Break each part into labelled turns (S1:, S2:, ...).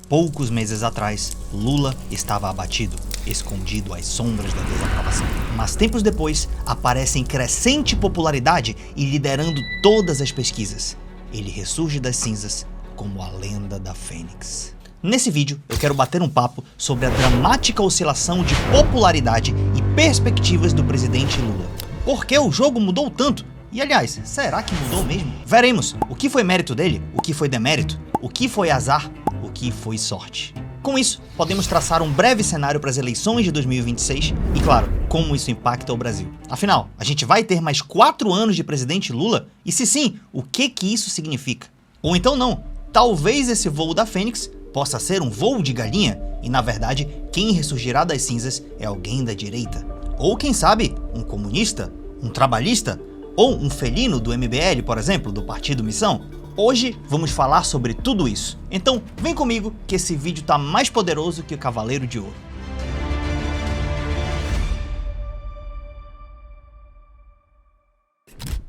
S1: Poucos meses atrás, Lula estava abatido, escondido às sombras da desaprovação. Mas tempos depois, aparece em crescente popularidade e liderando todas as pesquisas. Ele ressurge das cinzas como a lenda da Fênix. Nesse vídeo, eu quero bater um papo sobre a dramática oscilação de popularidade e perspectivas do presidente Lula. Por que o jogo mudou tanto? E aliás, será que mudou mesmo? Veremos o que foi mérito dele, o que foi demérito, o que foi azar, o que foi sorte. Com isso, podemos traçar um breve cenário para as eleições de 2026 e, claro, como isso impacta o Brasil. Afinal, a gente vai ter mais 4 anos de presidente Lula? E se sim, o que isso significa? Ou então não, talvez esse voo da Fênix possa ser um voo de galinha e, na verdade, quem ressurgirá das cinzas é alguém da direita. Ou quem sabe, um comunista, um trabalhista, ou um felino do MBL, por exemplo, do Partido Missão. Hoje vamos falar sobre tudo isso. Então vem comigo que esse vídeo tá mais poderoso que o Cavaleiro de Ouro.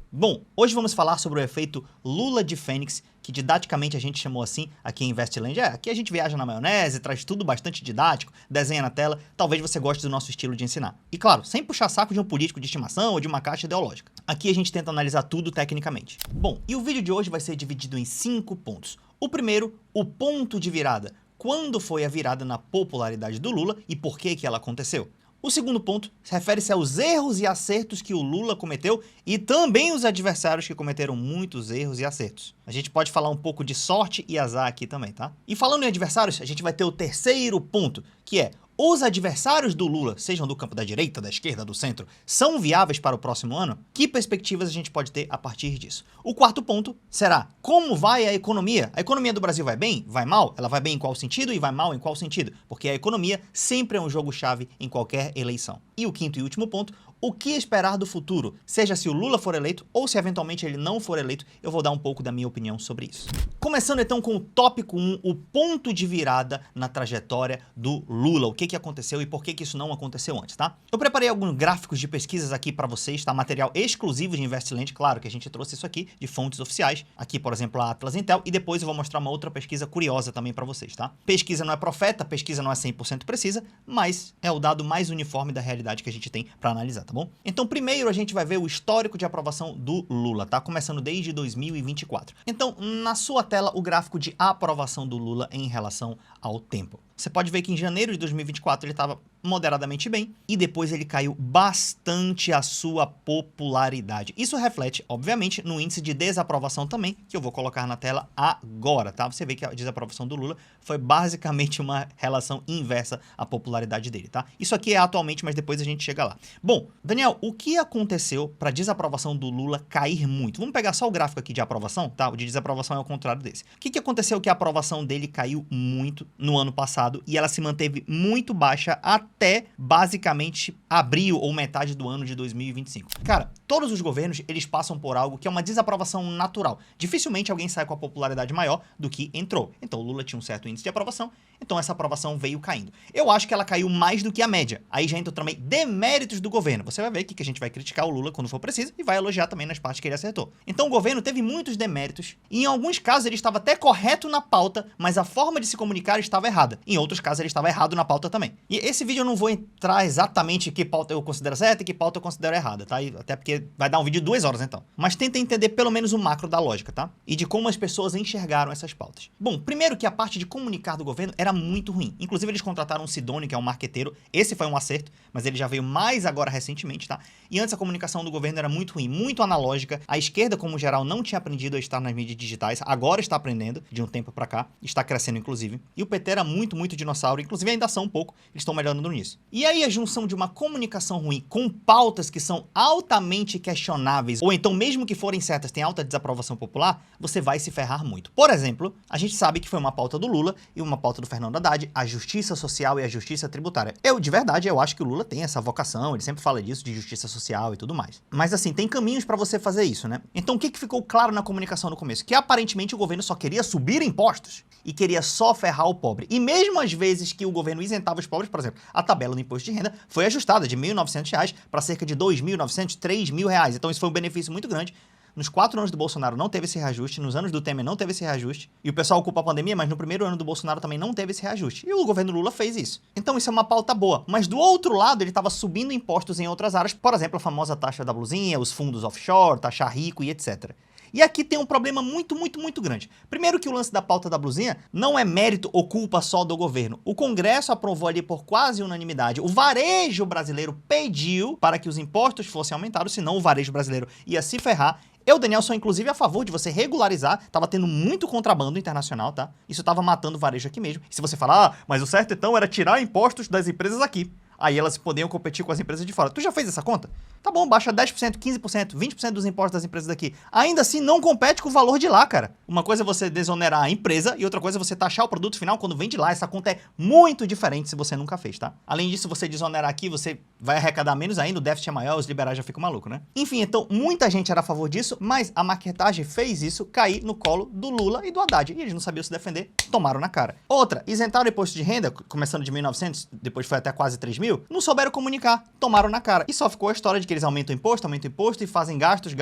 S1: Bom, hoje vamos falar sobre o efeito Lula de Fênix, que didaticamente a gente chamou assim aqui em Investland. Aqui a gente viaja na maionese, traz tudo bastante didático, desenha na tela, talvez você goste do nosso estilo de ensinar. E claro, sem puxar saco de um político de estimação ou de uma caixa ideológica. Aqui a gente tenta analisar tudo tecnicamente. Bom, e o vídeo de hoje vai ser dividido em 5 pontos. O primeiro, o ponto de virada. Quando foi a virada na popularidade do Lula e por que ela aconteceu? O segundo ponto refere-se aos erros e acertos que o Lula cometeu e também os adversários que cometeram muitos erros e acertos. A gente pode falar um pouco de sorte e azar aqui também, tá? E falando em adversários, a gente vai ter o terceiro ponto, que é: os adversários do Lula, sejam do campo da direita, da esquerda, do centro, são viáveis para o próximo ano? Que perspectivas a gente pode ter a partir disso? O quarto ponto será: como vai a economia? A economia do Brasil vai bem? Vai mal? Ela vai bem em qual sentido e vai mal em qual sentido? Porque a economia sempre é um jogo-chave em qualquer eleição. E o quinto e último ponto: o que esperar do futuro? Seja se o Lula for eleito ou se eventualmente ele não for eleito, eu vou dar um pouco da minha opinião sobre isso. Começando então com o tópico 1, o ponto de virada na trajetória do Lula. O que aconteceu e por que isso não aconteceu antes, tá? Eu preparei alguns gráficos de pesquisas aqui para vocês, tá? Material exclusivo de Investland, claro que a gente trouxe isso aqui de fontes oficiais. Aqui, por exemplo, a Atlas Intel, e depois eu vou mostrar uma outra pesquisa curiosa também para vocês, tá? Pesquisa não é profeta, pesquisa não é 100% precisa, mas é o dado mais uniforme da realidade que a gente tem para analisar, tá bom? Então, primeiro a gente vai ver o histórico de aprovação do Lula, tá? Começando desde 2024. Então, na sua tela, o gráfico de aprovação do Lula em relação ao tempo. Você pode ver que em janeiro de 2024 ele estava moderadamente bem e depois ele caiu bastante a sua popularidade. Isso reflete, obviamente, no índice de desaprovação também, que eu vou colocar na tela agora, tá? Você vê que a desaprovação do Lula foi basicamente uma relação inversa à popularidade dele, tá? Isso aqui é atualmente, mas depois a gente chega lá. Bom, Daniel, o que aconteceu para a desaprovação do Lula cair muito? Vamos pegar só o gráfico aqui de aprovação, tá? O de desaprovação é o contrário desse. O que aconteceu que a aprovação dele caiu muito no ano passado e ela se manteve muito baixa até basicamente abril ou metade do ano de 2025. Cara, todos os governos, eles passam por algo que é uma desaprovação natural. Dificilmente alguém sai com a popularidade maior do que entrou. Então o Lula tinha um certo índice de aprovação, então essa aprovação veio caindo. Eu acho que ela caiu mais do que a média. Aí já entra também deméritos do governo. Você vai ver que a gente vai criticar o Lula quando for preciso e vai elogiar também nas partes que ele acertou. Então o governo teve muitos deméritos e em alguns casos ele estava até correto na pauta, mas a forma de se comunicar estava errada. Em outros casos ele estava errado na pauta também. E esse vídeo eu não vou entrar exatamente que pauta eu considero certa e que pauta eu considero errada, tá? E até porque vai dar um vídeo de 2 horas então. Mas tenta entender pelo menos o macro da lógica, tá? E de como as pessoas enxergaram essas pautas. Bom, primeiro que a parte de comunicar do governo era muito ruim. Inclusive eles contrataram um Sidônio, que é um marqueteiro. Esse foi um acerto, mas ele já veio mais agora recentemente, tá? E antes a comunicação do governo era muito ruim, muito analógica. A esquerda, como geral, não tinha aprendido a estar nas mídias digitais. Agora está aprendendo, de um tempo pra cá. Está crescendo, inclusive. E o PT era muito dinossauro. Inclusive ainda são um pouco. Eles estão melhorando nisso. E aí a junção de uma comunicação ruim com pautas que são altamente questionáveis, ou então mesmo que forem certas, tem alta desaprovação popular, você vai se ferrar muito. Por exemplo, a gente sabe que foi uma pauta do Lula e uma pauta do Fernando Haddad, a justiça social e a justiça tributária. De verdade, eu acho que o Lula tem essa vocação, ele sempre fala disso, de justiça social e tudo mais. Mas assim, tem caminhos para você fazer isso, né? Então o que ficou claro na comunicação no começo? Que aparentemente o governo só queria subir impostos e queria só ferrar o pobre. E mesmo às vezes que o governo isentava os pobres, por exemplo, a tabela do imposto de renda foi ajustada de R$ 1.900 para cerca de R$ 2.900, R$ 3.000. Então isso foi um benefício muito grande Nos 4 anos do Bolsonaro não teve esse reajuste, nos anos do Temer não teve esse reajuste, e o pessoal culpa a pandemia, mas no primeiro ano do Bolsonaro também não teve esse reajuste. E o governo Lula fez isso. Então isso é uma pauta boa. Mas do outro lado, ele estava subindo impostos em outras áreas, por exemplo, a famosa taxa da blusinha, os fundos offshore, taxa rico e etc. E aqui tem um problema muito grande. Primeiro que o lance da pauta da blusinha não é mérito ou culpa só do governo. O Congresso aprovou ali por quase unanimidade. O varejo brasileiro pediu para que os impostos fossem aumentados, senão o varejo brasileiro ia se ferrar. Eu, Daniel, sou inclusive a favor de você regularizar. Tava tendo muito contrabando internacional, tá? Isso tava matando o varejo aqui mesmo. E se você falar, mas o certo então era tirar impostos das empresas aqui. Aí elas podiam competir com as empresas de fora. Tu já fez essa conta? Tá bom, baixa 10%, 15%, 20% dos impostos das empresas daqui. Ainda assim, não compete com o valor de lá, cara. Uma coisa é você desonerar a empresa e outra coisa é você taxar o produto final quando vem de lá. Essa conta é muito diferente se você nunca fez, tá? Além disso, você desonerar aqui, você vai arrecadar menos ainda, o déficit é maior, os liberais já ficam malucos, né? Enfim, então, muita gente era a favor disso, mas a maquetagem fez isso cair no colo do Lula e do Haddad. E eles não sabiam se defender, tomaram na cara. Outra, isentaram o imposto de renda, começando de 1.900, depois foi até quase 3.000, não souberam comunicar, tomaram na cara. E só ficou a história de que eles aumentam o imposto e fazem gastos,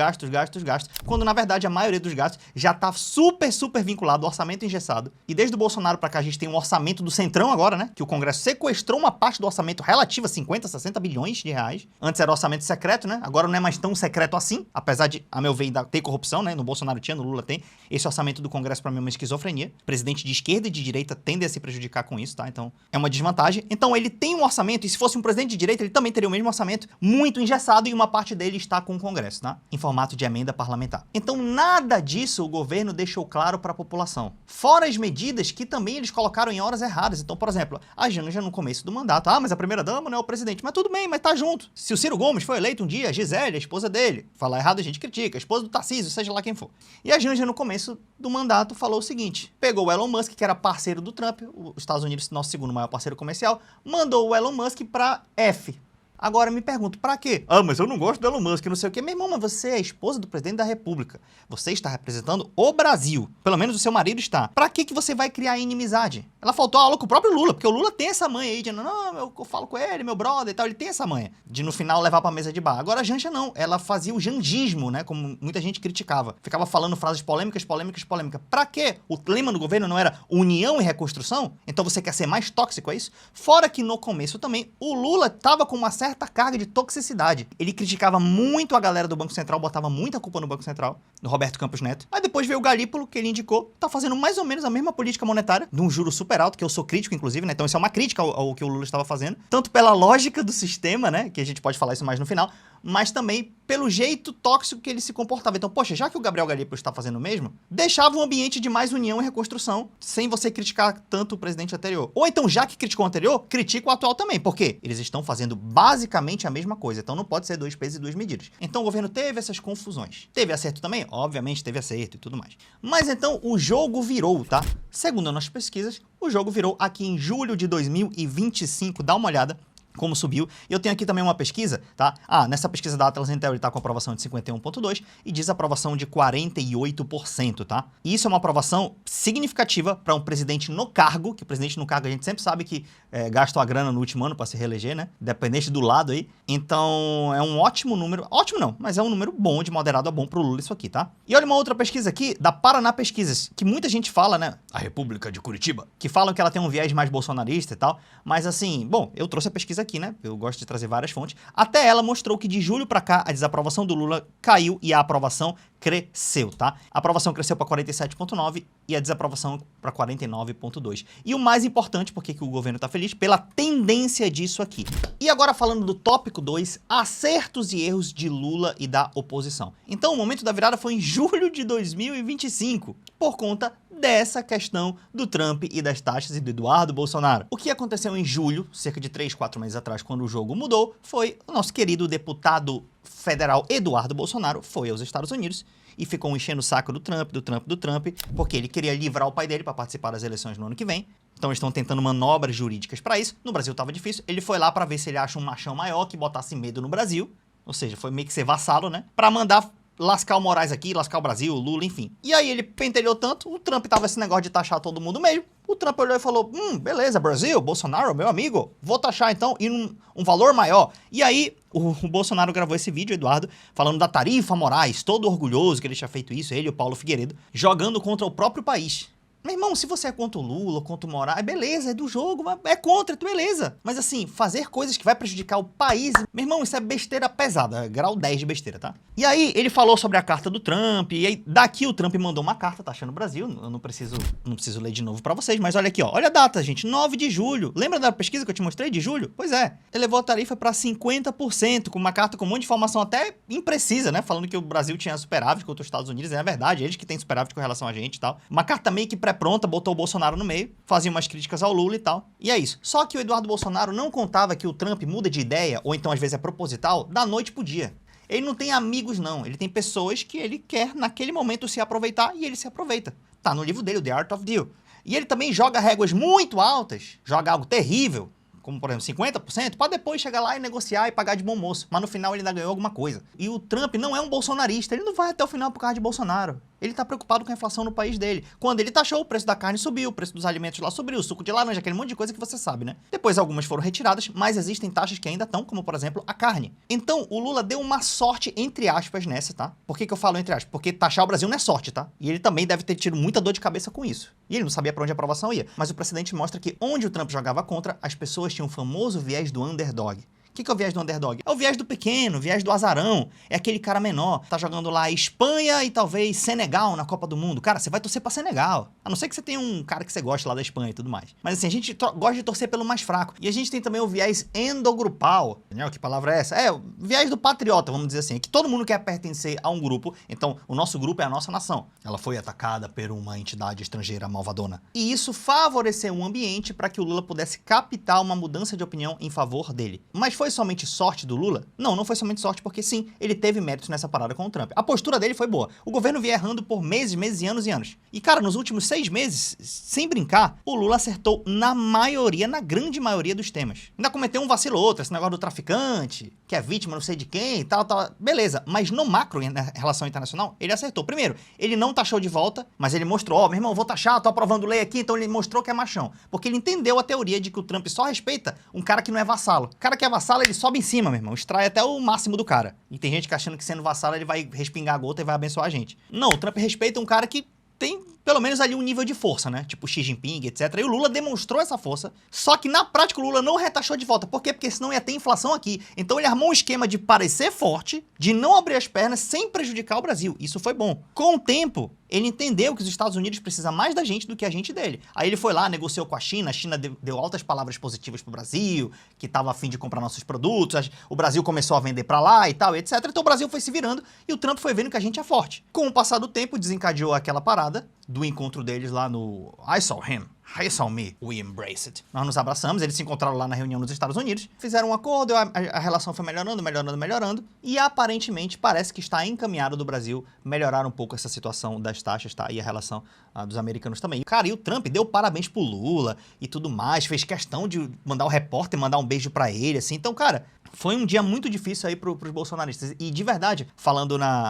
S1: quando na verdade a maioria dos gastos já tá super vinculado ao orçamento engessado. E desde o Bolsonaro pra cá a gente tem um orçamento do Centrão agora, né? Que o Congresso sequestrou uma parte do orçamento relativa, 50, 60 bilhões de reais. Antes era orçamento secreto, né? Agora não é mais tão secreto assim, apesar de, a meu ver, ainda ter corrupção, né? No Bolsonaro tinha, no Lula tem. Esse orçamento do Congresso pra mim é uma esquizofrenia. Presidente de esquerda e de direita tendem a se prejudicar com isso, tá? Então é uma desvantagem. Então ele tem um orçamento, e se fosse um presidente de direita, ele também teria o mesmo orçamento, muito engessado, e uma parte dele está com o Congresso, tá? Em formato de emenda parlamentar. Então nada disso o governo deixou claro para a população. Fora as medidas que também eles colocaram em horas erradas. Então, por exemplo, a Janja no começo do mandato, mas a primeira-dama não é o presidente. Mas tudo bem, mas tá junto. Se o Ciro Gomes foi eleito um dia, a Gisele, a esposa dele, falar errado a gente critica, a esposa do Tarcísio, seja lá quem for. E a Janja no começo do mandato falou o seguinte, pegou o Elon Musk, que era parceiro do Trump, os Estados Unidos, nosso segundo maior parceiro comercial, mandou o Elon Musk pra F. Agora me pergunto, pra quê? Mas eu não gosto do Elon Musk, não sei o quê. Meu irmão, mas você é a esposa do presidente da República. Você está representando o Brasil. Pelo menos o seu marido está. Pra que você vai criar inimizade? Ela faltou aula com o próprio Lula, porque o Lula tem essa manha aí de, não, eu falo com ele, meu brother e tal, ele tem essa manha de no final levar pra mesa de bar. Agora a Janja não, ela fazia o janjismo, né, como muita gente criticava. Ficava falando frases polêmicas. Pra quê? O lema do governo não era união e reconstrução? Então você quer ser mais tóxico, é isso? Fora que no começo também, o Lula tava com uma certa carga de toxicidade. Ele criticava muito a galera do Banco Central, botava muita culpa no Banco Central, no Roberto Campos Neto. Aí depois veio o Galípolo, que ele indicou, tá fazendo mais ou menos a mesma política monetária, de um juro super alto, que eu sou crítico, inclusive, né? Então isso é uma crítica ao que o Lula estava fazendo, tanto pela lógica do sistema, né? Que a gente pode falar isso mais no final, mas também pelo jeito tóxico que ele se comportava. Então, poxa, já que o Gabriel Galípolo está fazendo o mesmo, deixava um ambiente de mais união e reconstrução, sem você criticar tanto o presidente anterior. Ou então, já que criticou o anterior, critica o atual também. Por quê? Eles estão fazendo basicamente a mesma coisa. Então, não pode ser 2 pesos e 2 medidas. Então, o governo teve essas confusões. Teve acerto também? Obviamente, teve acerto e tudo mais. Mas, então, o jogo virou, tá? Segundo as nossas pesquisas, o jogo virou aqui em julho de 2025. Dá uma olhada como subiu. Eu tenho aqui também uma pesquisa, tá? Nessa pesquisa da Atlas Intel ele tá com aprovação de 51,2 e desaprovação de 48%, tá? E isso é uma aprovação significativa para um presidente no cargo, que o presidente no cargo a gente sempre sabe que gasta a grana no último ano para se reeleger, né? Independente do lado aí. Então, é um ótimo número, ótimo não, mas é um número bom, de moderado a bom pro Lula isso aqui, tá? E olha uma outra pesquisa aqui, da Paraná Pesquisas, que muita gente fala, né? A República de Curitiba, que falam que ela tem um viés mais bolsonarista e tal, mas assim, bom, eu trouxe a pesquisa aqui, né? Eu gosto de trazer várias fontes. Até ela mostrou que de julho pra cá a desaprovação do Lula caiu e a aprovação cresceu, tá? A aprovação cresceu para 47,9 e a desaprovação para 49,2. E o mais importante, porque que o governo tá feliz, pela tendência disso aqui. E agora falando do tópico 2, acertos e erros de Lula e da oposição. Então o momento da virada foi em julho de 2025, por conta dessa questão do Trump e das taxas e do Eduardo Bolsonaro. O que aconteceu em julho, cerca de 3, 4 meses atrás, quando o jogo mudou, foi o nosso querido deputado federal Eduardo Bolsonaro foi aos Estados Unidos e ficou enchendo o saco do Trump, porque ele queria livrar o pai dele para participar das eleições no ano que vem. Então eles estão tentando manobras jurídicas para isso. No Brasil estava difícil. Ele foi lá para ver se ele acha um machão maior que botasse medo no Brasil. Ou seja, foi meio que ser vassalo, né? Para mandar lascar o Moraes aqui, lascar o Brasil, o Lula, enfim. E aí ele pentelhou tanto, o Trump tava esse negócio de taxar todo mundo mesmo, O Trump olhou e falou, beleza, Brasil, Bolsonaro, meu amigo, vou taxar então em um valor maior. E aí, o Bolsonaro gravou esse vídeo, Eduardo, falando da tarifa Moraes, todo orgulhoso que ele tinha feito isso, ele e o Paulo Figueiredo, jogando contra o próprio país. Meu irmão, se você é contra o Lula, contra o Moraes, beleza, é do jogo, é contra, beleza. Mas assim, fazer coisas que vai prejudicar o país, meu irmão, isso é besteira pesada, é grau 10 de besteira, tá? E aí, ele falou sobre a carta do Trump, e aí daqui o Trump mandou uma carta taxando o Brasil, eu não preciso ler de novo pra vocês, mas olha aqui, ó, olha a data, gente, 9 de julho. Lembra da pesquisa que eu te mostrei de julho? Pois é, elevou a tarifa pra 50%, com uma carta com um monte de informação até imprecisa, né? Falando que o Brasil tinha superávit contra os Estados Unidos, é verdade, eles que têm superávit com relação a gente e tal. Uma carta meio que pré-pronta, botou o Bolsonaro no meio, fazia umas críticas ao Lula e tal. E é isso. Só que o Eduardo Bolsonaro não contava que o Trump muda de ideia, ou então às vezes é proposital, da noite pro dia. Ele não tem amigos, não. Ele tem pessoas que ele quer, naquele momento, se aproveitar, e ele se aproveita. Tá no livro dele, The Art of Deal. E ele também joga réguas muito altas, joga algo terrível, como, por exemplo, 50%, para depois chegar lá e negociar e pagar de bom moço. Mas no final ele ainda ganhou alguma coisa. E o Trump não é um bolsonarista, ele não vai até o final por causa de Bolsonaro. Ele tá preocupado com a inflação no país dele. Quando ele taxou, o preço da carne subiu, o preço dos alimentos lá subiu, o suco de laranja, aquele monte de coisa que você sabe, né? Depois algumas foram retiradas, mas existem taxas que ainda estão, como por exemplo, a carne. Então, o Lula deu uma sorte, entre aspas, nessa, tá? Por que eu falo entre aspas? Porque taxar o Brasil não é sorte, tá? E ele também deve ter tido muita dor de cabeça com isso. E ele não sabia pra onde a aprovação ia. Mas o precedente mostra que onde o Trump jogava contra, as pessoas tinham o famoso viés do underdog. O que é o viés do underdog? É o viés do pequeno, o viés do azarão. É aquele cara menor. Tá jogando lá Espanha e talvez Senegal na Copa do Mundo. Cara, você vai torcer pra Senegal. A não ser que você tenha um cara que você goste lá da Espanha e tudo mais. Mas assim, a gente gosta de torcer pelo mais fraco. E a gente tem também o viés endogrupal. Né? Que palavra é essa? É, o viés do patriota, vamos dizer assim. É que todo mundo quer pertencer a um grupo. Então, o nosso grupo é a nossa nação. Ela foi atacada por uma entidade estrangeira malvadona. E isso favoreceu um ambiente para que o Lula pudesse captar uma mudança de opinião em favor dele. Mas foi somente sorte do Lula? Não, não foi somente sorte, porque sim, ele teve méritos nessa parada com o Trump. A postura dele foi boa. O governo vinha errando por meses, meses e anos e anos. E, cara, nos últimos 6 meses, sem brincar, o Lula acertou na maioria, na grande maioria dos temas. Ainda cometeu um vacilo ou outro, esse negócio do traficante, que é vítima não sei de quem e tal, tal. Beleza, mas no macro, na relação internacional, ele acertou. Primeiro, ele não taxou de volta, mas ele mostrou, ó, meu irmão, vou taxar, tô aprovando lei aqui, então ele mostrou que é machão. Porque ele entendeu a teoria de que o Trump só respeita um cara que não é vassalo. O cara que é vassalo, ele sobe em cima, meu irmão, extrai até o máximo do cara. E tem gente que achando que sendo vassalo ele vai respingar a gota e vai abençoar a gente. Não, o Trump respeita um cara que tem pelo menos ali um nível de força, né? Tipo Xi Jinping, etc. E o Lula demonstrou essa força, só que na prática o Lula não retaxou de volta. Por quê? Porque senão ia ter inflação aqui. Então ele armou um esquema de parecer forte, de não abrir as pernas sem prejudicar o Brasil. Isso foi bom. Com o tempo, ele entendeu que os Estados Unidos precisam mais da gente do que a gente dele. Aí ele foi lá, negociou com a China deu altas palavras positivas pro Brasil, que estava a fim de comprar nossos produtos, o Brasil começou a vender pra lá e tal, etc. Então o Brasil foi se virando e o Trump foi vendo que a gente é forte. Com o passar do tempo, desencadeou aquela parada do encontro deles lá no I saw him, he saw me, we embraced it. Nós nos abraçamos, eles se encontraram lá na reunião nos Estados Unidos, fizeram um acordo, a relação foi melhorando, e aparentemente parece que está encaminhado do Brasil melhorar um pouco essa situação das taxas, tá? E a relação dos americanos também. Cara, e o Trump deu parabéns pro Lula e tudo mais, fez questão de mandar o repórter mandar um beijo pra ele, assim. Então, cara, foi um dia muito difícil aí pros bolsonaristas. E de verdade,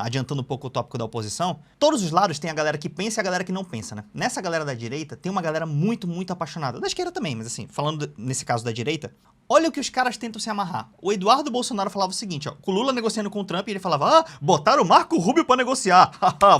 S1: adiantando um pouco o tópico da oposição, todos os lados tem a galera que pensa e a galera que não pensa, né? Nessa galera da direita, tem uma galera muito, muito apaixonada. Da esquerda também, mas assim, falando nesse caso da direita, olha o que os caras tentam se amarrar. O Eduardo Bolsonaro falava o seguinte, ó, com o Lula negociando com o Trump, ele falava, botaram o Marco Rubio pra negociar,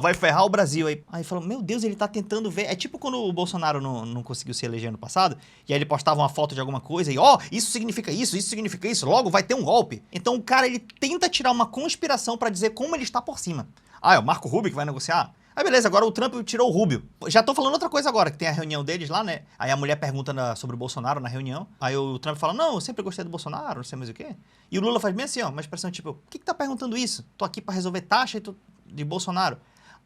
S1: vai ferrar o Brasil aí. Aí falou, meu Deus, ele tá tentando ver, é tipo quando o Bolsonaro não conseguiu se eleger no passado, e aí ele postava uma foto de alguma coisa e, isso significa isso, logo vai ter um golpe. Então o cara, ele tenta tirar uma conspiração pra dizer como ele está por cima. É o Marco Rubio que vai negociar? Aí beleza, agora o Trump tirou o Rubio. Já estão falando outra coisa agora, que tem a reunião deles lá, né? Aí a mulher pergunta sobre o Bolsonaro na reunião. Aí o Trump fala, não, eu sempre gostei do Bolsonaro, não sei mais o quê. E o Lula faz bem assim, ó, uma expressão tipo, por que tá perguntando isso? Tô aqui pra resolver taxa de Bolsonaro.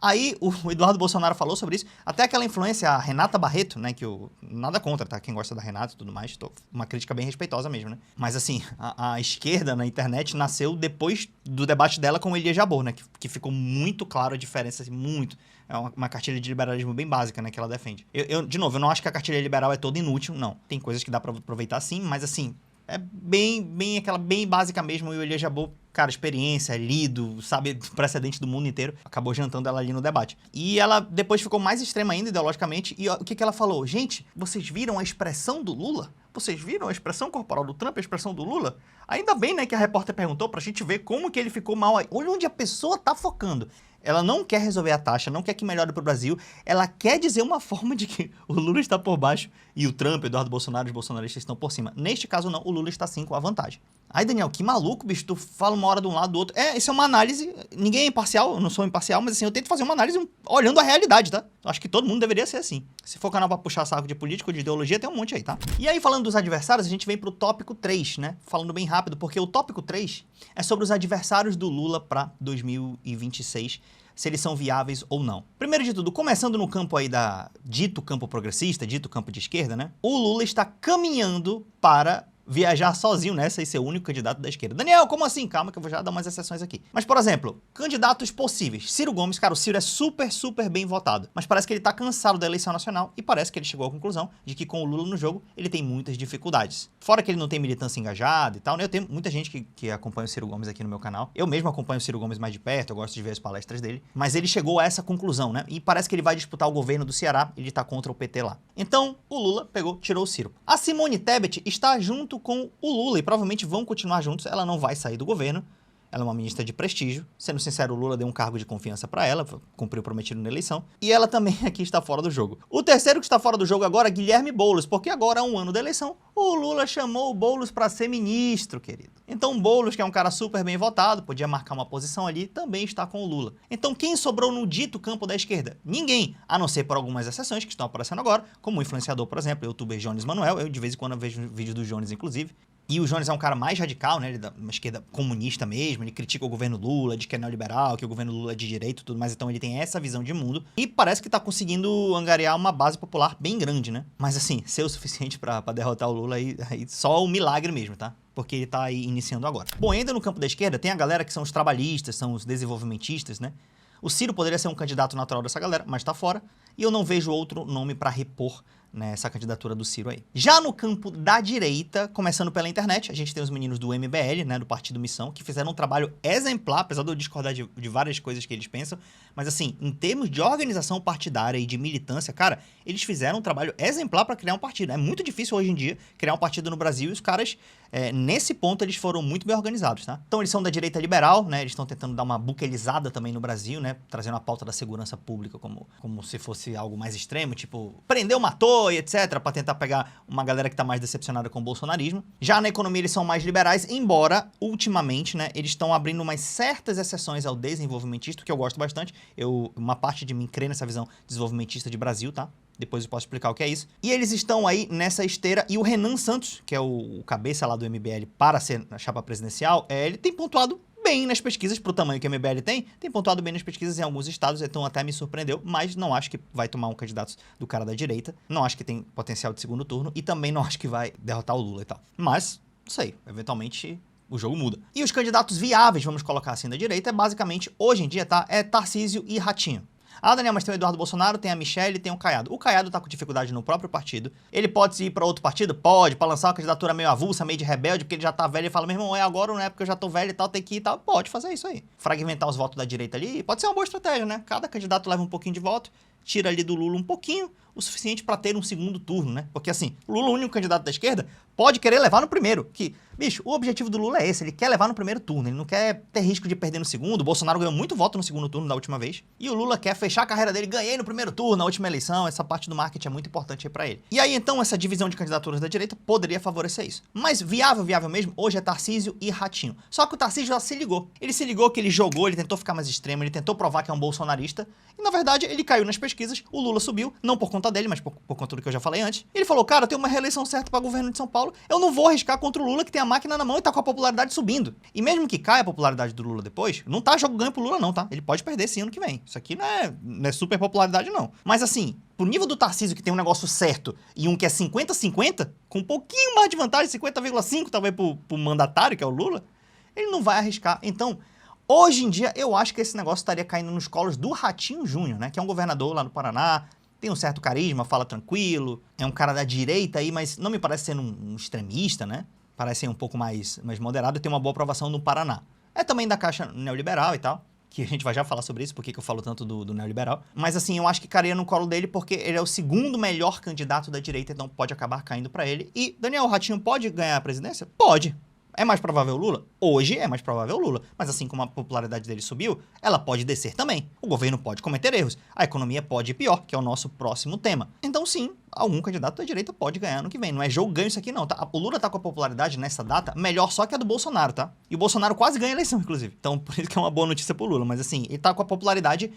S1: Aí o Eduardo Bolsonaro falou sobre isso, até aquela influência, a Renata Barreto, né, que nada contra, tá, quem gosta da Renata e tudo mais, uma crítica bem respeitosa mesmo, né, mas assim, a esquerda na internet nasceu depois do debate dela com o Elias Jabbour, né, que ficou muito claro a diferença, assim, muito, é uma cartilha de liberalismo bem básica, né, que ela defende. De novo, eu não acho que a cartilha liberal é toda inútil, não, tem coisas que dá pra aproveitar sim, mas assim, É bem aquela bem básica mesmo, e o Elias Jabbour, cara, experiência, lido, sabe, precedente do mundo inteiro, acabou jantando ela ali no debate. E ela depois ficou mais extrema ainda ideologicamente, e ó, o que ela falou? Gente, vocês viram a expressão do Lula? Vocês viram a expressão corporal do Trump, a expressão do Lula? Ainda bem, né, que a repórter perguntou pra gente ver como que ele ficou mal aí. Olha onde a pessoa tá focando. Ela não quer resolver a taxa, não quer que melhore para o Brasil, ela quer dizer uma forma de que o Lula está por baixo e o Trump, Eduardo Bolsonaro e os bolsonaristas estão por cima. Neste caso não, o Lula está sim com a vantagem. Aí, Daniel, que maluco, bicho, tu fala uma hora de um lado do outro. Isso é uma análise, ninguém é imparcial, eu não sou imparcial, mas assim, eu tento fazer uma análise olhando a realidade, tá? Acho que todo mundo deveria ser assim. Se for canal pra puxar saco de político, de ideologia, tem um monte aí, tá? E aí, falando dos adversários, a gente vem pro tópico 3, né? Falando bem rápido, porque o tópico 3 é sobre os adversários do Lula pra 2026, se eles são viáveis ou não. Primeiro de tudo, começando no campo aí da dito campo progressista, dito campo de esquerda, né? O Lula está caminhando para viajar sozinho nessa e ser o único candidato da esquerda. Daniel, como assim? Calma que eu vou já dar umas exceções aqui. Mas, por exemplo, candidatos possíveis. Ciro Gomes, cara, o Ciro é super bem votado. Mas parece que ele tá cansado da eleição nacional e parece que ele chegou à conclusão de que com o Lula no jogo, ele tem muitas dificuldades. Fora que ele não tem militância engajada e tal, né? Eu tenho muita gente que acompanha o Ciro Gomes aqui no meu canal. Eu mesmo acompanho o Ciro Gomes mais de perto, eu gosto de ver as palestras dele. Mas ele chegou a essa conclusão, né? E parece que ele vai disputar o governo do Ceará, ele tá contra o PT lá. Então, o Lula pegou, tirou o Ciro. A Simone Tebet está junto com o Lula e provavelmente vão continuar juntos, ela não vai sair do governo, ela é uma ministra de prestígio, sendo sincero, o Lula deu um cargo de confiança para ela, cumpriu o prometido na eleição, e ela também aqui está fora do jogo. O terceiro que está fora do jogo agora é Guilherme Boulos, porque agora, há um ano da eleição, o Lula chamou o Boulos para ser ministro, querido. Então o Boulos, que é um cara super bem votado, podia marcar uma posição ali, também está com o Lula. Então quem sobrou no dito campo da esquerda? Ninguém, a não ser por algumas exceções que estão aparecendo agora, como o influenciador, por exemplo, o youtuber Jones Manuel, eu de vez em quando vejo vídeos do Jones, inclusive. E o Jones é um cara mais radical, né? Ele é da uma esquerda comunista mesmo, ele critica o governo Lula, diz que é neoliberal, que o governo Lula é de direito e tudo mais, então ele tem essa visão de mundo. E parece que tá conseguindo angariar uma base popular bem grande, né? Mas assim, ser o suficiente pra derrotar o Lula aí só um milagre mesmo, tá? Porque ele tá aí iniciando agora. Bom, ainda no campo da esquerda tem a galera que são os trabalhistas, são os desenvolvimentistas, né? O Ciro poderia ser um candidato natural dessa galera, mas tá fora. E eu não vejo outro nome pra repor nessa candidatura do Ciro aí. Já no campo da direita, começando pela internet, a gente tem os meninos do MBL, né, do Partido Missão, que fizeram um trabalho exemplar, apesar de eu discordar de várias coisas que eles pensam, mas assim, em termos de organização partidária e de militância, cara, eles fizeram um trabalho exemplar para criar um partido. É muito difícil hoje em dia criar um partido no Brasil e os caras, nesse ponto, eles foram muito bem organizados, tá? Então eles são da direita liberal, né, eles estão tentando dar uma buquelizada também no Brasil, né, trazendo a pauta da segurança pública como se fosse algo mais extremo, tipo, prendeu, matou, e etc, para tentar pegar uma galera que tá mais decepcionada com o bolsonarismo. Já na economia eles são mais liberais, embora, ultimamente, né, eles estão abrindo umas certas exceções ao desenvolvimentista, que eu gosto bastante. Uma parte de mim crê nessa visão desenvolvimentista de Brasil, tá? Depois eu posso explicar o que é isso. E eles estão aí nessa esteira, e o Renan Santos, que é o cabeça lá do MBL para ser na chapa presidencial, ele tem pontuado bem nas pesquisas, pro tamanho que o MBL tem pontuado bem nas pesquisas em alguns estados, então até me surpreendeu, mas não acho que vai tomar um candidato do cara da direita, não acho que tem potencial de segundo turno, e também não acho que vai derrotar o Lula e tal. Mas, não sei, eventualmente o jogo muda. E os candidatos viáveis, vamos colocar assim, da direita, basicamente, hoje em dia, tá, é Tarcísio e Ratinho. Ah, Daniel, mas tem o Eduardo Bolsonaro, tem a Michelle, tem o Caiado. O Caiado tá com dificuldade no próprio partido. Ele pode ir pra outro partido? Pode, pra lançar uma candidatura meio avulsa, meio de rebelde, porque ele já tá velho e fala, meu irmão, é agora ou não é porque eu já tô velho e tal, tem que ir e tal. Pode fazer isso aí. Fragmentar os votos da direita ali, pode ser uma boa estratégia, né? Cada candidato leva um pouquinho de voto, tira ali do Lula um pouquinho, o suficiente pra ter um segundo turno, né? Porque assim, o Lula, o único candidato da esquerda, pode querer levar no primeiro. Que, bicho, o objetivo do Lula é esse, ele quer levar no primeiro turno, ele não quer ter risco de perder no segundo. O Bolsonaro ganhou muito voto no segundo turno da última vez. E o Lula quer fechar a carreira dele, ganhei no primeiro turno, na última eleição, essa parte do marketing é muito importante aí pra ele. E aí, então, essa divisão de candidaturas da direita poderia favorecer isso. Mas viável mesmo, hoje é Tarcísio e Ratinho. Só que o Tarcísio já se ligou. Ele se ligou que ele jogou, ele tentou ficar mais extremo, ele tentou provar que é um bolsonarista, e na verdade ele caiu nas pesquisas, o Lula subiu, não por conta dele, mas por conta do que eu já falei antes. Ele falou, cara, eu tenho uma reeleição certa pra governo de São Paulo, eu não vou arriscar contra o Lula que tem a máquina na mão e tá com a popularidade subindo. E mesmo que caia a popularidade do Lula depois, não tá jogo ganho pro Lula não, tá? Ele pode perder esse ano que vem. Isso aqui não é super popularidade não. Mas assim, pro nível do Tarcísio que tem um negócio certo e um que é 50-50, com um pouquinho mais de vantagem, 50,5 talvez pro mandatário, que é o Lula, ele não vai arriscar. Então, hoje em dia, eu acho que esse negócio estaria caindo nos colos do Ratinho Júnior, né? Que é um governador lá no Paraná, tem um certo carisma, fala tranquilo, é um cara da direita aí, mas não me parece ser um extremista, né? parecem um pouco mais moderado e tem uma boa aprovação no Paraná. É também da Caixa neoliberal e tal, que a gente vai já falar sobre isso, porque que eu falo tanto do neoliberal. Mas assim, eu acho que cairia no colo dele porque ele é o segundo melhor candidato da direita, então pode acabar caindo pra ele. E Daniel Ratinho pode ganhar a presidência? Pode. É mais provável o Lula? Hoje é mais provável o Lula. Mas assim como a popularidade dele subiu, ela pode descer também. O governo pode cometer erros. A economia pode ir pior, que é o nosso próximo tema. Então sim, algum candidato da direita pode ganhar no que vem. Não é jogo ganho isso aqui não, tá? O Lula tá com a popularidade nessa data melhor só que a do Bolsonaro, tá? E o Bolsonaro quase ganha a eleição, inclusive. Então por isso que é uma boa notícia pro Lula. Mas assim, ele tá com a popularidade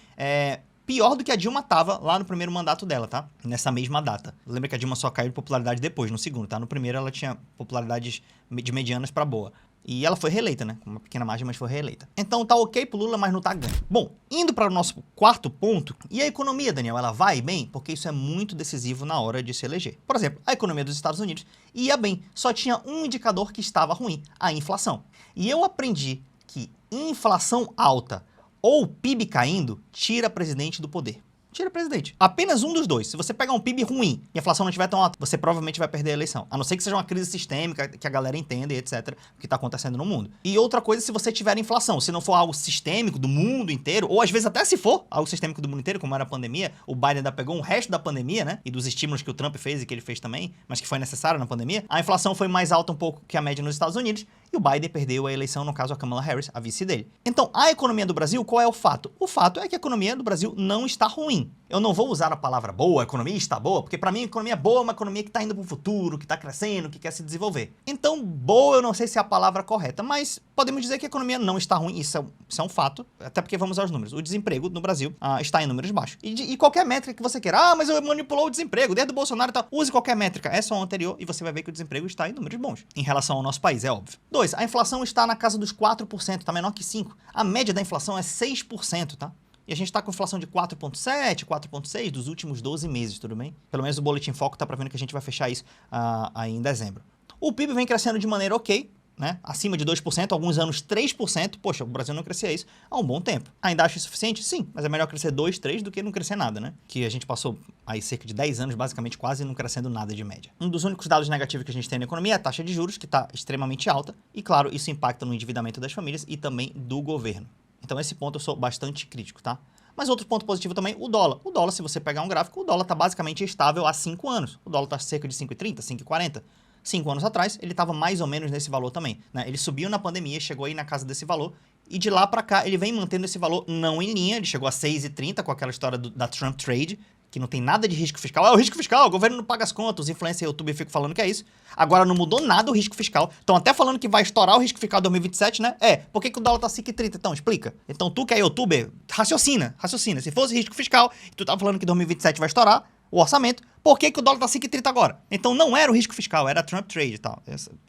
S1: pior do que a Dilma tava lá no primeiro mandato dela, tá? Nessa mesma data. Lembra que a Dilma só caiu de popularidade depois, no segundo, tá? No primeiro ela tinha popularidades de medianas pra boa. E ela foi reeleita, né? Com uma pequena margem, mas foi reeleita. Então tá ok pro Lula, mas não tá ganho. Bom, indo para o nosso quarto ponto, e a economia, Daniel, ela vai bem? Porque isso é muito decisivo na hora de se eleger. Por exemplo, a economia dos Estados Unidos ia bem, só tinha um indicador que estava ruim, a inflação. E eu aprendi que inflação alta ou PIB caindo, tira presidente do poder. Tira presidente. Apenas um dos dois. Se você pegar um PIB ruim e a inflação não estiver tão alta, você provavelmente vai perder a eleição. A não ser que seja uma crise sistêmica, que a galera entenda e etc. O que está acontecendo no mundo. E outra coisa, se você tiver inflação, se não for algo sistêmico do mundo inteiro, ou às vezes até se for algo sistêmico do mundo inteiro, como era a pandemia, o Biden ainda pegou um resto da pandemia, né? E dos estímulos que o Trump fez e que ele fez também, mas que foi necessário na pandemia. A inflação foi mais alta um pouco que a média nos Estados Unidos. E o Biden perdeu a eleição, no caso a Kamala Harris, a vice dele. Então, a economia do Brasil, qual é o fato? O fato é que a economia do Brasil não está ruim. Eu não vou usar a palavra boa, a economia está boa, porque pra mim a economia boa é uma economia que está indo pro futuro, que está crescendo, que quer se desenvolver. Então, boa eu não sei se é a palavra correta, mas podemos dizer que a economia não está ruim, isso é um fato, até porque vamos aos números. O desemprego no Brasil está em números baixos. E qualquer métrica que você queira, mas eu manipulou o desemprego, desde o Bolsonaro e tal, use qualquer métrica, é só o anterior e você vai ver que o desemprego está em números bons, em relação ao nosso país, é óbvio. 2, a inflação está na casa dos 4%, está menor que 5%. A média da inflação é 6%, tá? E a gente está com inflação de 4,7, 4,6 dos últimos 12 meses, tudo bem? Pelo menos o Boletim Foco está prevendo que a gente vai fechar isso aí em dezembro. O PIB vem crescendo de maneira ok, né? Acima de 2%, alguns anos 3%. Poxa, o Brasil não crescia isso há um bom tempo. Ainda acho insuficiente? Sim, mas é melhor crescer 2, 3 do que não crescer nada, né? Que a gente passou aí cerca de 10 anos, basicamente quase não crescendo nada de média. Um dos únicos dados negativos que a gente tem na economia é a taxa de juros, que está extremamente alta. E claro, isso impacta no endividamento das famílias e também do governo. Então esse ponto eu sou bastante crítico, tá? Mas outro ponto positivo também, o dólar. O dólar, se você pegar um gráfico, o dólar está basicamente estável há 5 anos. O dólar está cerca de 5,30, 5,40. 5 anos atrás, ele estava mais ou menos nesse valor também, né? Ele subiu na pandemia, chegou aí na casa desse valor, e de lá para cá ele vem mantendo esse valor não em linha, ele chegou a 6,30 com aquela história da Trump Trade, que não tem nada de risco fiscal. O risco fiscal, o governo não paga as contas, os influencers e YouTube ficam falando que é isso. Agora não mudou nada o risco fiscal. Estão até falando que vai estourar o risco fiscal em 2027, né? Por que o dólar tá 5,30? Então, explica. Então tu que é youtuber, raciocina. Se fosse risco fiscal, e tu tava falando que 2027 vai estourar o orçamento, por que o dólar tá 5,30 agora? Então não era o risco fiscal, era a Trump Trade e tal.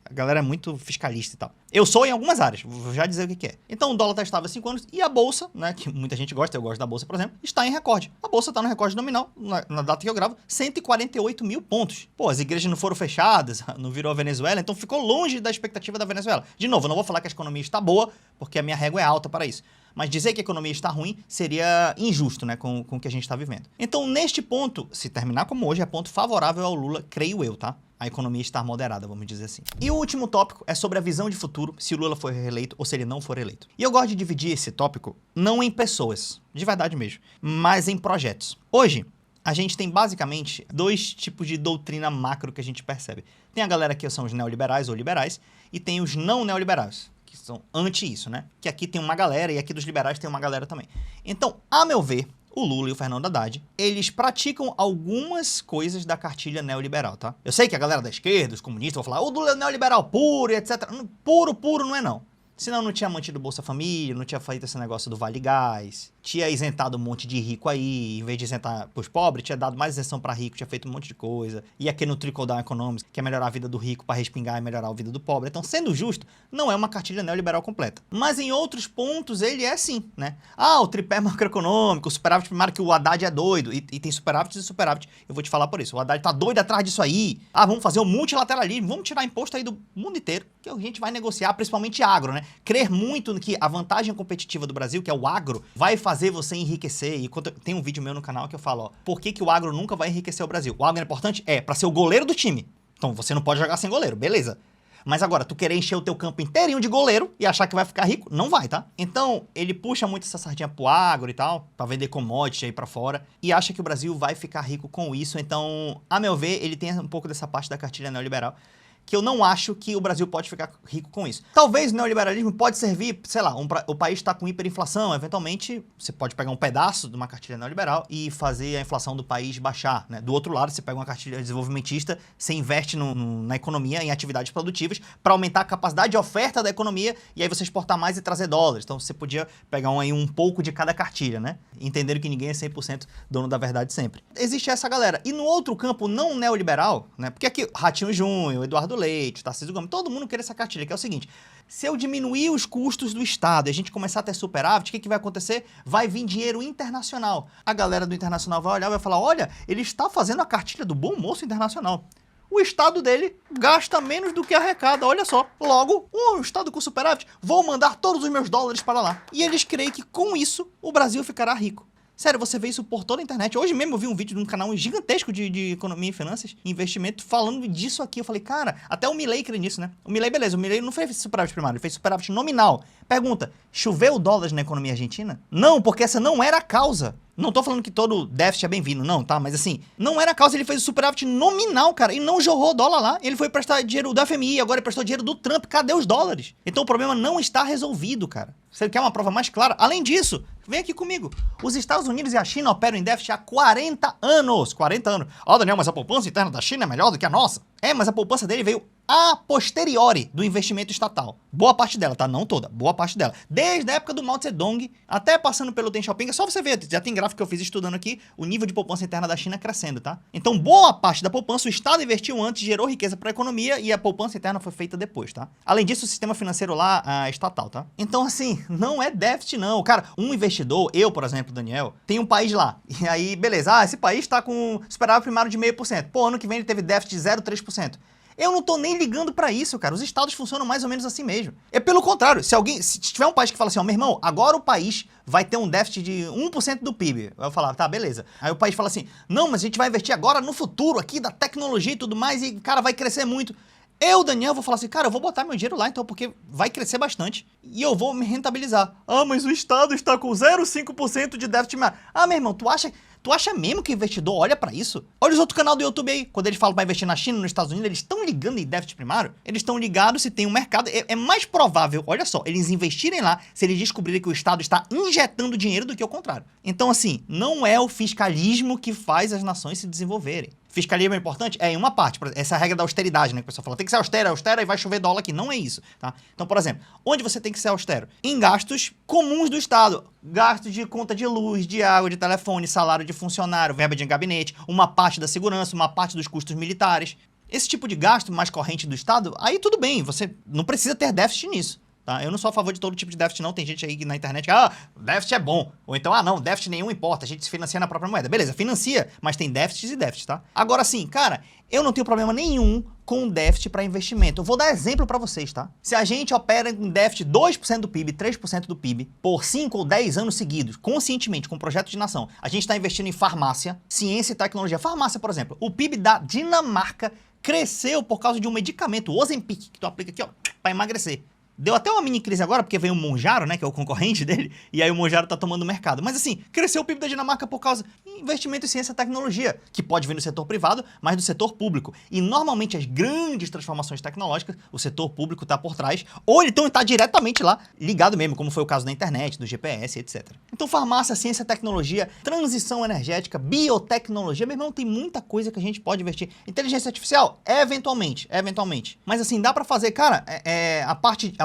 S1: A galera é muito fiscalista e tal. Eu sou em algumas áreas, vou já dizer o que é. Então o dólar tá estável há 5 anos e a bolsa, né, que muita gente gosta, eu gosto da bolsa, por exemplo, está em recorde. A bolsa tá no recorde nominal, na data que eu gravo, 148 mil pontos. Pô, as igrejas não foram fechadas, não virou a Venezuela, então ficou longe da expectativa da Venezuela. De novo, eu não vou falar que a economia está boa, porque a minha régua é alta para isso. Mas dizer que a economia está ruim seria injusto, né, com o que a gente está vivendo. Então, neste ponto, se terminar como hoje, é ponto favorável ao Lula, creio eu, tá? A economia estar moderada, vamos dizer assim. E o último tópico é sobre a visão de futuro, se o Lula for reeleito ou se ele não for eleito. E eu gosto de dividir esse tópico não em pessoas, de verdade mesmo, mas em projetos. Hoje, a gente tem basicamente 2 tipos de doutrina macro que a gente percebe. Tem a galera que são os neoliberais ou liberais e tem os não neoliberais, que são anti isso, né? Que aqui tem uma galera e aqui dos liberais tem uma galera também. Então, a meu ver, o Lula e o Fernando Haddad, eles praticam algumas coisas da cartilha neoliberal, tá? Eu sei que a galera da esquerda, os comunistas, vão falar, o Lula é neoliberal puro e etc. Puro não é não. Senão não tinha mantido o Bolsa Família, não tinha feito esse negócio do Vale Gás, tinha isentado um monte de rico aí, em vez de isentar pros pobres, tinha dado mais isenção para rico, tinha feito um monte de coisa. E aqui no Trickle Down Economics, que é melhorar a vida do rico para respingar e melhorar a vida do pobre. Então, sendo justo, não é uma cartilha neoliberal completa. Mas em outros pontos ele é sim, né? O tripé macroeconômico, o superávit primário, que o Haddad é doido, e tem superávit e superávit. Eu vou te falar por isso. O Haddad tá doido atrás disso aí. Vamos fazer um multilateralismo, vamos tirar imposto aí do mundo inteiro, que a gente vai negociar, principalmente agro, né? Crer muito no que a vantagem competitiva do Brasil, que é o agro, vai fazer você enriquecer. E tem um vídeo meu no canal que eu falo, por que o agro nunca vai enriquecer o Brasil? O agro é importante? Pra ser o goleiro do time. Então você não pode jogar sem goleiro, beleza. Mas agora, tu querer encher o teu campo inteirinho de goleiro e achar que vai ficar rico, não vai, tá? Então, ele puxa muito essa sardinha pro agro e tal, pra vender commodity aí pra fora, e acha que o Brasil vai ficar rico com isso. Então, a meu ver, ele tem um pouco dessa parte da cartilha neoliberal, que eu não acho que o Brasil pode ficar rico com isso. Talvez o neoliberalismo pode servir, sei lá, o país está com hiperinflação, eventualmente você pode pegar um pedaço de uma cartilha neoliberal e fazer a inflação do país baixar, né? Do outro lado, você pega uma cartilha desenvolvimentista, você investe na economia, em atividades produtivas, para aumentar a capacidade de oferta da economia e aí você exportar mais e trazer dólares. Então você podia pegar um pouco de cada cartilha, né? Entendendo que ninguém é 100% dono da verdade sempre. Existe essa galera. E no outro campo não neoliberal, né? Porque aqui, Ratinho Júnior, Eduardo Leite, Tarcísio Gomes, todo mundo quer essa cartilha, que é o seguinte: se eu diminuir os custos do Estado e a gente começar a ter superávit, o que vai acontecer? Vai vir dinheiro internacional. A galera do internacional vai olhar e vai falar, olha, ele está fazendo a cartilha do bom moço internacional. O Estado dele gasta menos do que arrecada, olha só. Logo, o Estado com superávit, vou mandar todos os meus dólares para lá. E eles creem que com isso o Brasil ficará rico. Sério, você vê isso por toda a internet. Hoje mesmo eu vi um vídeo de um canal gigantesco de economia e finanças, investimento, falando disso aqui. Eu falei, cara, até o Milei crê nisso, né? O Milei, beleza, o Milei não fez superávit primário, ele fez superávit nominal. Pergunta, choveu dólares na economia argentina? Não, porque essa não era a causa. Não tô falando que todo déficit é bem-vindo, não, tá? Mas assim, não era a causa, ele fez o superávit nominal, cara, e não jorrou dólar lá. Ele foi prestar dinheiro do FMI, agora ele prestou dinheiro do Trump. Cadê os dólares? Então o problema não está resolvido, cara. Você quer uma prova mais clara? Além disso, vem aqui comigo. Os Estados Unidos e a China operam em déficit há 40 anos. 40 anos. Ó, Daniel, mas a poupança interna da China é melhor do que a nossa. É, mas a poupança dele veio a posteriori do investimento estatal. Boa parte dela, tá? Não toda, boa parte dela. Desde a época do Mao Zedong, até passando pelo Deng Xiaoping, é só você ver, já tem gráfico que eu fiz estudando aqui, o nível de poupança interna da China crescendo, tá? Então, boa parte da poupança, o Estado investiu antes, gerou riqueza para a economia e a poupança interna foi feita depois, tá? Além disso, o sistema financeiro lá é estatal, tá? Então, assim, não é déficit, não. Cara, um investidor, eu, por exemplo, Daniel, tem um país lá, e aí, beleza, esse país tá com superávit primário de 0,5%. Pô, ano que vem ele teve déficit de 0,3%. Eu não tô nem ligando pra isso, cara. Os estados funcionam mais ou menos assim mesmo. É pelo contrário. Se tiver um país que fala assim, ó, meu irmão, agora o país vai ter um déficit de 1% do PIB. Eu falar, tá, beleza. Aí o país fala assim, não, mas a gente vai investir agora no futuro aqui da tecnologia e tudo mais e, cara, vai crescer muito. Eu, Daniel, vou falar assim, cara, eu vou botar meu dinheiro lá então, porque vai crescer bastante e eu vou me rentabilizar. Ah, mas o estado está com 0,5% de déficit primário. Ah, meu irmão, tu acha mesmo que o investidor olha pra isso? Olha os outros canais do YouTube aí. Quando eles falam pra investir na China, nos Estados Unidos, eles estão ligando em déficit primário? Eles estão ligados se tem um mercado. É mais provável, olha só, eles investirem lá se eles descobrirem que o Estado está injetando dinheiro do que o contrário. Então, assim, não é o fiscalismo que faz as nações se desenvolverem. Fiscalismo é importante? É, em uma parte. Essa é a regra da austeridade, né? Que o pessoal fala, tem que ser austero e vai chover dólar aqui. Não é isso, tá? Então, por exemplo, onde você tem que ser austero? Em gastos comuns do Estado. Gastos de conta de luz, de água, de telefone, salário de funcionário, verba de gabinete, uma parte da segurança, uma parte dos custos militares. Esse tipo de gasto mais corrente do Estado, aí tudo bem, você não precisa ter déficit nisso. Tá? Eu não sou a favor de todo tipo de déficit, não. Tem gente aí na internet que, déficit é bom. Ou então, não, déficit nenhum importa, a gente se financia na própria moeda. Beleza, financia, mas tem déficits e déficits, tá? Agora sim, cara, eu não tenho problema nenhum com déficit para investimento. Eu vou dar exemplo para vocês, tá? Se a gente opera em déficit 2% do PIB, 3% do PIB, por 5 ou 10 anos seguidos, conscientemente, com projeto de nação, a gente está investindo em farmácia, ciência e tecnologia. Farmácia, por exemplo, o PIB da Dinamarca cresceu por causa de um medicamento, o Ozempic, que tu aplica aqui, ó, para emagrecer. Deu até uma mini crise agora, porque veio o Mounjaro, né, que é o concorrente dele, e aí o Mounjaro tá tomando o mercado. Mas assim, cresceu o PIB da Dinamarca por causa de investimento em ciência e tecnologia, que pode vir do setor privado, mas do setor público. E normalmente as grandes transformações tecnológicas, o setor público tá por trás, ou então tá diretamente lá, ligado mesmo, como foi o caso da internet, do GPS, etc. Então farmácia, ciência, tecnologia, transição energética, biotecnologia, meu irmão, tem muita coisa que a gente pode investir. Inteligência artificial, eventualmente. Mas assim, dá pra fazer, cara, a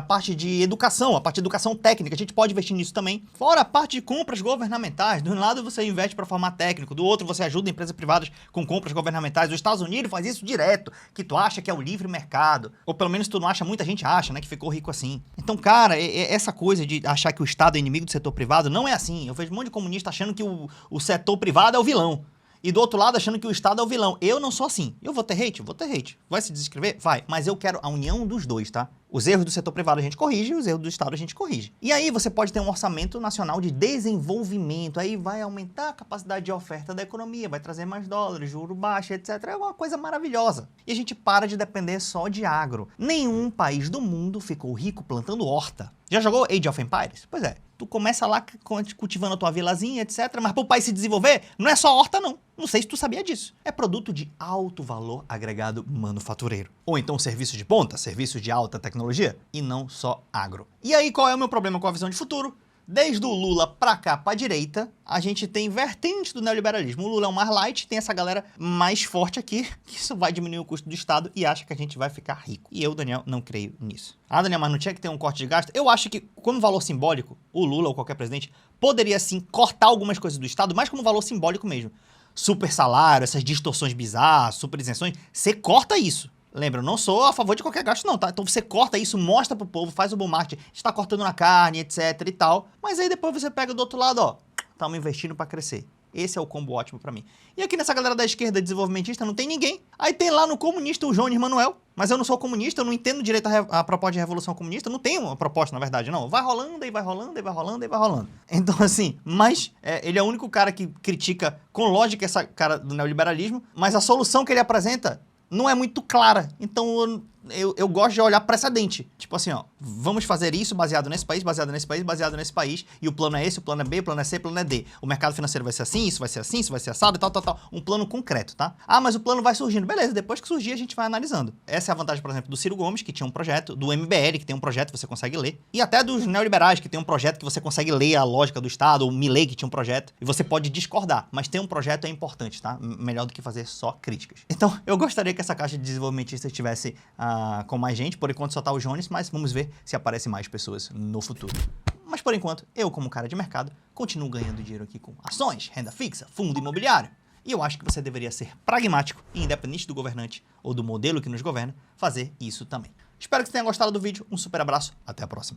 S1: parte de educação, a parte de educação técnica, a gente pode investir nisso também. Fora a parte de compras governamentais, de um lado você investe para formar técnico, do outro você ajuda empresas privadas com compras governamentais. Os Estados Unidos faz isso direto, que tu acha que é o livre mercado, ou pelo menos tu não acha, muita gente acha, né, que ficou rico assim. Então, cara, essa coisa de achar que o Estado é inimigo do setor privado não é assim. Eu vejo um monte de comunista achando que o setor privado é o vilão. E do outro lado, achando que o Estado é o vilão. Eu não sou assim. Eu vou ter hate? Vou ter hate. Vai se desinscrever? Vai. Mas eu quero a união dos dois, tá? Os erros do setor privado a gente corrige, os erros do Estado a gente corrige. E aí você pode ter um orçamento nacional de desenvolvimento, aí vai aumentar a capacidade de oferta da economia, vai trazer mais dólares, juro baixo, etc. É uma coisa maravilhosa. E a gente para de depender só de agro. Nenhum país do mundo ficou rico plantando horta. Já jogou Age of Empires? Pois é. Tu começa lá cultivando a tua vilazinha, etc. Mas para o país se desenvolver, não é só horta, não. Não sei se tu sabia disso. É produto de alto valor agregado manufatureiro. Ou então serviços de ponta, serviços de alta tecnologia. E não só agro. E aí, qual é o meu problema com a visão de futuro? Desde o Lula pra cá, pra direita, a gente tem vertente do neoliberalismo. O Lula é o mais light, tem essa galera mais forte aqui, que isso vai diminuir o custo do Estado e acha que a gente vai ficar rico. E eu, Daniel, não creio nisso. Ah, Daniel, mas não tinha que ter um corte de gasto? Eu acho que, como valor simbólico, o Lula ou qualquer presidente poderia, sim, cortar algumas coisas do Estado, mas como valor simbólico mesmo. Super salário, essas distorções bizarras, super isenções, você corta isso. Lembra, eu não sou a favor de qualquer gasto não, tá? Então você corta isso, mostra pro povo, faz o bom marketing, está cortando na carne, etc e tal. Mas aí depois você pega do outro lado, ó, estamos investindo para crescer. Esse é o combo ótimo para mim. E aqui nessa galera da esquerda desenvolvimentista não tem ninguém. Aí tem lá no comunista o Jones Manuel, mas eu não sou comunista, eu não entendo direito a proposta de revolução comunista, não tem uma proposta na verdade, não. Vai rolando, e vai rolando, e vai rolando, e vai rolando. Então assim, mas ele é o único cara que critica com lógica essa cara do neoliberalismo, mas a solução que ele apresenta não é muito clara, então eu gosto de olhar precedente. Tipo assim, ó, vamos fazer isso baseado nesse país, baseado nesse país, baseado nesse país, e o plano é esse, o plano é B, o plano é C, o plano é D. O mercado financeiro vai ser assim, isso vai ser assim, isso vai ser assado e tal, tal, tal. Um plano concreto, tá? Ah, mas o plano vai surgindo. Beleza, depois que surgir a gente vai analisando. Essa é a vantagem, por exemplo, do Ciro Gomes, que tinha um projeto, do MBL, que tem um projeto que você consegue ler, e até dos neoliberais, que tem um projeto que você consegue ler a lógica do Estado, ou o Milei, que tinha um projeto, e você pode discordar, mas ter um projeto é importante, tá? Melhor do que fazer só críticas. Então, eu gostaria que essa caixa de desenvolvimentista estivesse com mais gente. Por enquanto só tá o Jones, mas vamos ver se aparecem mais pessoas no futuro. Mas por enquanto, eu como cara de mercado, continuo ganhando dinheiro aqui com ações, renda fixa, fundo imobiliário. E eu acho que você deveria ser pragmático e independente do governante ou do modelo que nos governa, fazer isso também. Espero que você tenha gostado do vídeo, um super abraço, até a próxima.